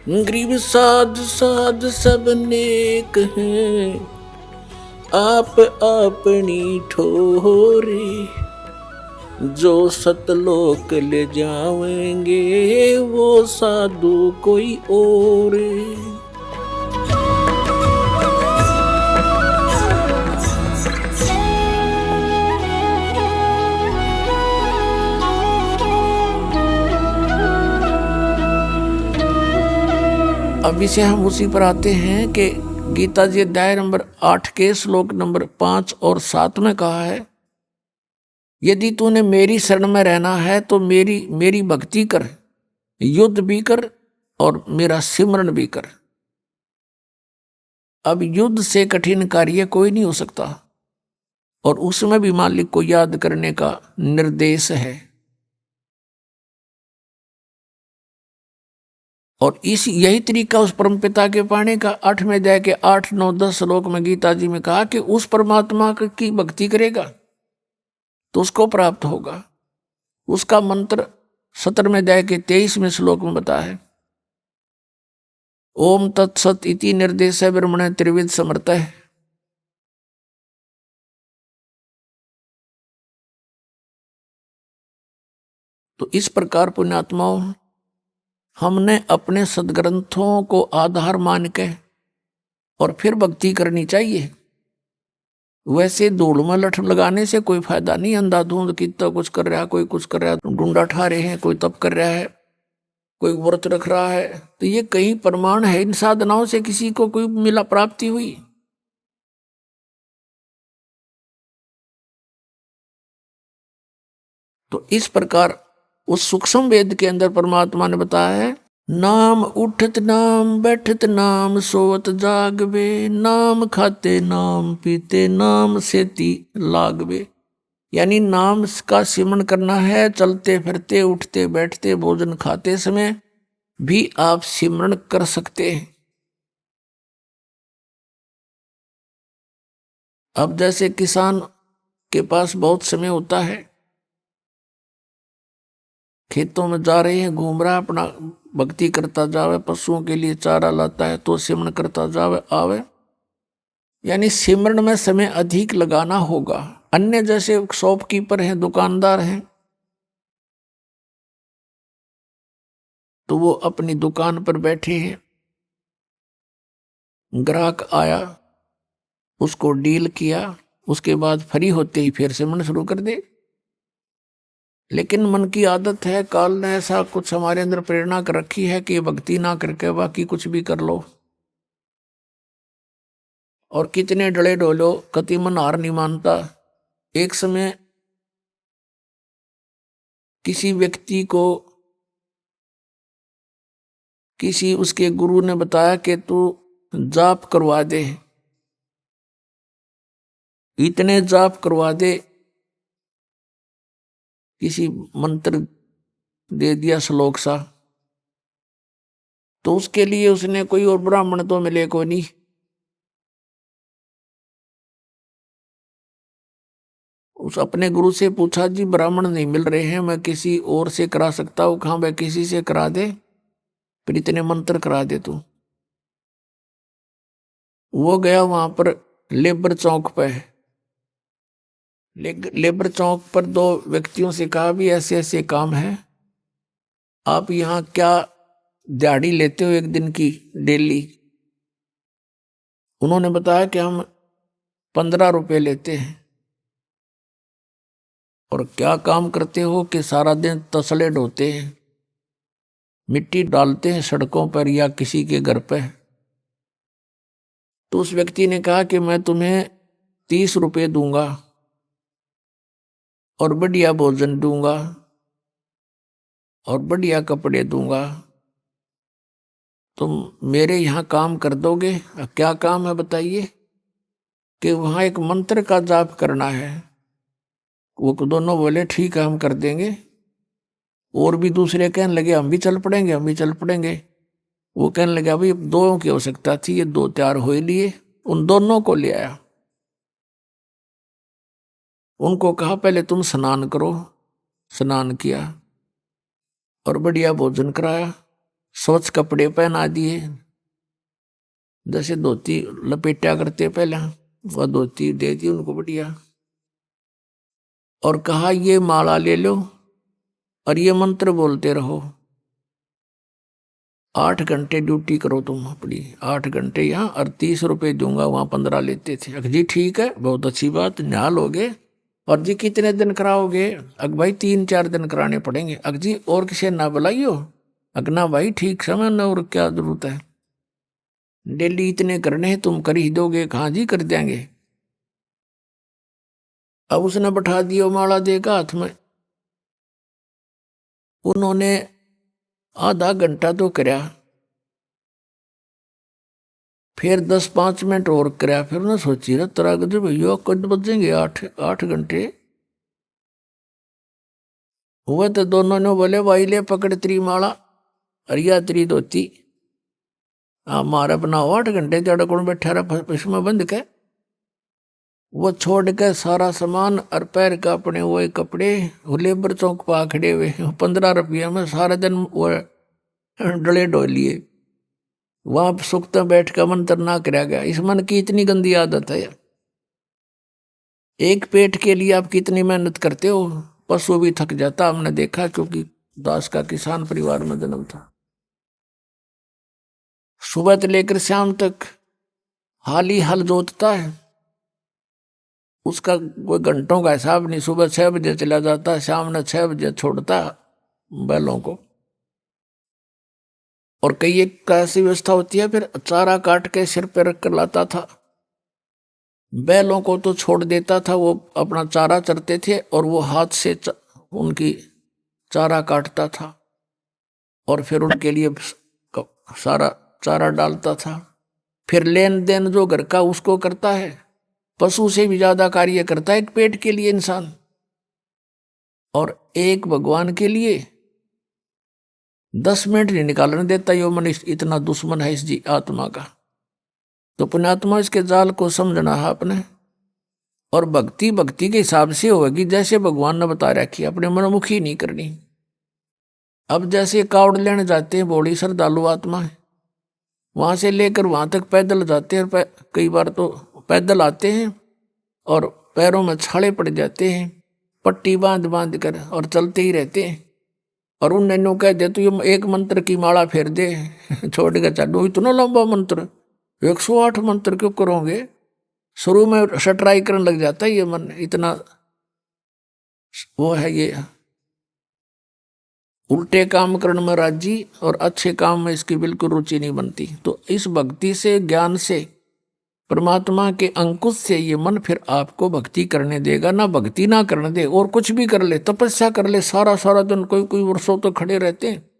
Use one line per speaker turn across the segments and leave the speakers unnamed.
गरीब साध साध सब नेक हैं, आप अपनी ठोरे। जो सतलोक ले जावेंगे वो साधु कोई और। अभी से हम उसी पर आते हैं कि गीता जी अध्याय नंबर 8 के श्लोक नंबर 5 और 7 में कहा है, यदि तूने मेरी शरण में रहना है तो मेरी भक्ति कर, युद्ध भी कर और मेरा सिमरन भी कर। अब युद्ध से कठिन कार्य कोई नहीं हो सकता, और उसमें भी मालिक को याद करने का निर्देश है। और इस यही तरीका उस परमपिता के पाने का 8वें अध्याय के 8, 9, 10 श्लोक में गीता जी में कहा कि उस परमात्मा की भक्ति करेगा तो उसको प्राप्त होगा। उसका मंत्र 17वें अध्याय के 23वें श्लोक में बताया है, ओम तत्सत इति निर्देश ब्रह्मणे त्रिविध समर्थ है। तो इस प्रकार पुण्यात्माओं, हमने अपने सदग्रंथों को आधार मान के और फिर भक्ति करनी चाहिए। वैसे धूल में लठ लगाने से कोई फायदा नहीं। अंधाधुंध कितना कुछ कर रहा है, कोई कुछ कर रहा है, डूंडा ठा रहे हैं, कोई तप कर रहा है, कोई व्रत रख रहा है, तो ये कहीं प्रमाण है इन साधनाओं से किसी को कोई मिला प्राप्ति हुई? तो इस प्रकार उस सूक्ष्म वेद के अंदर परमात्मा ने बताया है, नाम उठत नाम बैठत नाम सोवत जागवे, नाम खाते नाम पीते नाम सेती लागवे। यानी नाम का सिमरन करना है, चलते फिरते उठते बैठते भोजन खाते समय भी आप सिमरन कर सकते हैं। अब जैसे किसान के पास बहुत समय होता है, खेतों में जा रहे हैं, घूम रहा है, अपना भक्ति करता जावे, पशुओं के लिए चारा लाता है तो सिमरन करता जावे आवे। यानी सिमरन में समय अधिक लगाना होगा। अन्य जैसे शॉपकीपर हैं, दुकानदार हैं, तो वो अपनी दुकान पर बैठे हैं, ग्राहक आया, उसको डील किया, उसके बाद फ्री होते ही फिर सिमरन शुरू कर दे। लेकिन मन की आदत है, काल ने ऐसा कुछ हमारे अंदर प्रेरणा कर रखी है कि भक्ति ना करके बाकी कुछ भी कर लो, और कितने डले डोलो, कति मन हार नहीं मानता। एक समय किसी व्यक्ति को किसी उसके गुरु ने बताया कि तू जाप करवा दे, इतने जाप करवा दे, किसी मंत्र दे दिया श्लोक सा, तो उसके लिए उसने कोई और ब्राह्मण तो मिले को नहीं। उस अपने गुरु से पूछा, जी ब्राह्मण नहीं मिल रहे हैं, मैं किसी और से करा सकता हूँ? कहाँ भाई किसी से करा दे, फिर इतने मंत्र करा दे तू। वो गया वहां पर लेबर चौक पे, लेबर चौक पर दो व्यक्तियों से कहा, भी ऐसे ऐसे काम है, आप यहाँ क्या दिहाड़ी लेते हो एक दिन की डेली? उन्होंने बताया कि हम 15 रुपए लेते हैं। और क्या काम करते हो? कि सारा दिन तसले ढोते हैं, मिट्टी डालते हैं सड़कों पर या किसी के घर पे। तो उस व्यक्ति ने कहा कि मैं तुम्हें 30 रुपए दूंगा और बढ़िया भोजन दूंगा और बढ़िया कपड़े दूंगा, तुम मेरे यहाँ काम कर दोगे? क्या काम है बताइए? कि वहाँ एक मंत्र का जाप करना है। वो दोनों बोले ठीक है हम कर देंगे। और भी दूसरे कहने लगे हम भी चल पड़ेंगे, हम भी चल पड़ेंगे। वो कहने लगे अभी दो की आवश्यकता थी, ये 2 तैयार हो ही लिए। उन दोनों को ले आया, उनको कहा पहले तुम स्नान करो। स्नान किया और बढ़िया भोजन कराया, स्वच्छ कपड़े पहना दिए, जैसे धोती लपेटा करते पहले, वह धोती दे दी उनको बढ़िया, और कहा ये माला ले लो और ये मंत्र बोलते रहो, 8 घंटे ड्यूटी करो तुम अपनी, 8 घंटे यहाँ और 30 रुपये दूंगा, वहाँ 15 लेते थे। अग जी ठीक है, बहुत अच्छी बात, निहाल हो गए। और जी कितने दिन कराओगे? अग भाई 3-4 दिन कराने पड़ेंगे। अग जी और किसी ना बुलाइयो? अग ना भाई ठीक समय ना, और क्या जरूरत है, डेली इतने करने हैं, तुम कर ही दोगे? कहाँ जी कर देंगे। अब उसने बैठा दिया, माला देगा हाथ में। उन्होंने आधा घंटा तो करया, फिर 10-5 मिनट और करया, फिर उन्हें सोची रहा तरह गज भैया कद बजेंगे 8 घंटे हुए। तो दोनों ने बोले भाई ले पकड़ तेरी माला, अरिया तेरी धोती, मारा बनाओ 8 घंटे जड़ कौन बैठा रहा इसमें बंद के। वो छोड़ के सारा सामान और पैर का अपने वो कपड़े लेबर चौक पा खड़े हुए, 15 रुपये में सारा दिन वो डले डोलिए, वहां सुखता बैठ कर मंत्र ना कराया गया। इस मन की इतनी गंदी आदत है। एक पेट के लिए आप कितनी मेहनत करते हो, पशु भी थक जाता, हमने देखा, क्योंकि दास का किसान परिवार में जन्म था। सुबह से लेकर शाम तक हाल ही हल जोतता है, उसका कोई घंटों का हिसाब नहीं। सुबह 6 बजे चला जाता, शाम ने 6 बजे छोड़ता बैलों को। और कई एक ऐसी व्यवस्था होती है, फिर चारा काट के सिर पे रख कर लाता था। बैलों को तो छोड़ देता था, वो अपना चारा चरते थे, और वो हाथ से उनकी चारा काटता था, और फिर उनके लिए सारा चारा डालता था। फिर लेन देन जो घर का उसको करता है, पशु से भी ज्यादा कार्य करता है एक पेट के लिए इंसान, और एक भगवान के लिए 10 मिनट नहीं निकालने देता। यो मनुष्य इतना दुश्मन है इस जी आत्मा का। तो पुण्यात्मा इसके जाल को समझना है अपने, और भक्ति भक्ति के हिसाब से होगी, जैसे भगवान ने बता रखी, अपने मनमुखी नहीं करनी। अब जैसे कावड़ लेने जाते हैं बड़ी श्रद्धालु आत्मा है, वहां से लेकर वहां तक पैदल जाते हैं, कई बार तो पैदल आते हैं और पैरों में छाले पड़ जाते हैं, पट्टी बांध बांध कर, और चलते ही रहते हैं। और उन नैनो कह दे तो ये एक मंत्र की माला फेर दे छोड़ के चलो, इतना लंबा मंत्र 108 मंत्र क्यों करोगे? शुरू में सटराई करने लग जाता है ये मन, इतना वो है ये उल्टे काम करने में राजी, और अच्छे काम में इसकी बिल्कुल रुचि नहीं बनती। तो इस भक्ति से, ज्ञान से, परमात्मा के अंकुश से ये मन फिर आपको भक्ति करने देगा। ना भक्ति ना करने दे, और कुछ भी कर ले, तपस्या कर ले सारा सारा दिन, कोई कोई वर्षों तो खड़े रहते हैं,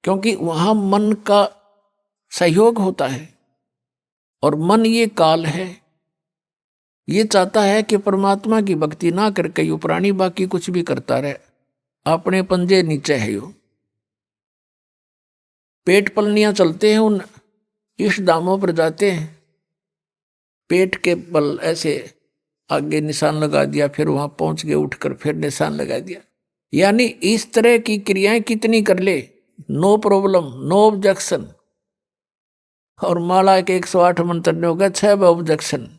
क्योंकि वहां मन का सहयोग होता है। और मन ये काल है, ये चाहता है कि परमात्मा की भक्ति ना करके यो प्राणी बाकी कुछ भी करता रहे, अपने पंजे नीचे है यो। पेट पलनियां चलते हैं, उन इस दामों पर जाते हैं, पेट के बल ऐसे आगे निशान लगा दिया, फिर वहां पहुंच गए, उठकर फिर निशान लगा दिया। यानी इस तरह की क्रियाएं कितनी कर ले, नो प्रॉब्लम, नो ऑब्जेक्शन। और माला के 108 मंत्र ने होगा 6 ऑब्जेक्शन।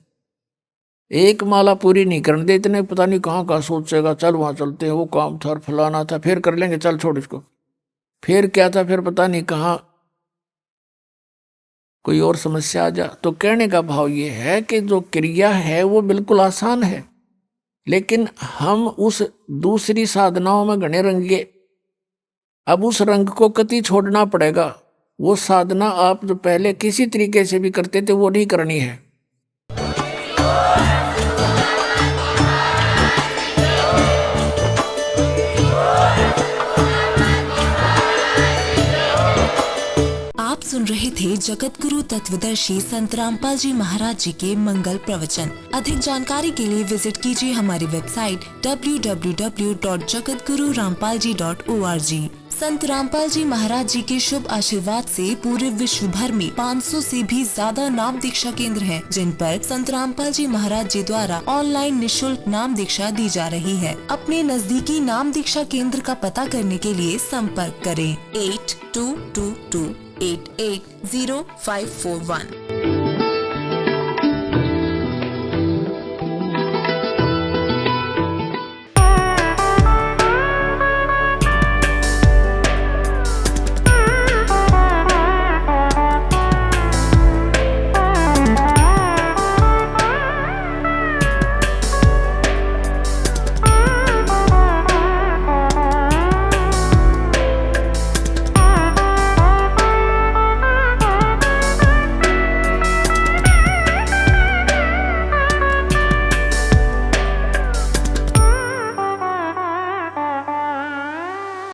एक माला पूरी नहीं करने दे, इतने पता नहीं कहाँ कहाँ सोचेगा, चल वहां चलते हैं, वो काम था और फलाना था, फिर कर लेंगे, चल छोड़ इसको, फिर क्या था, फिर पता नहीं कहाँ कोई और समस्या आ जा। तो कहने का भाव ये है कि जो क्रिया है वो बिल्कुल आसान है, लेकिन हम उस दूसरी साधनाओं में घने रंगे। अब उस रंग को कति छोड़ना पड़ेगा। वो साधना आप जो पहले किसी तरीके से भी करते थे वो नहीं करनी है।
आप सुन रहे थे जगत गुरु तत्वदर्शी संत रामपाल जी महाराज जी के मंगल प्रवचन। अधिक जानकारी के लिए विजिट कीजिए हमारी वेबसाइट www.jagatgururampalji.org। संत रामपाल जी महाराज जी के शुभ आशीर्वाद से पूरे विश्व भर में 500 से भी ज्यादा नाम दीक्षा केंद्र हैं, जिन पर संत रामपाल जी महाराज जी द्वारा ऑनलाइन निशुल्क नाम दीक्षा दी जा रही है। अपने नजदीकी नाम दीक्षा केंद्र का पता करने के लिए संपर्क करें 8222880541।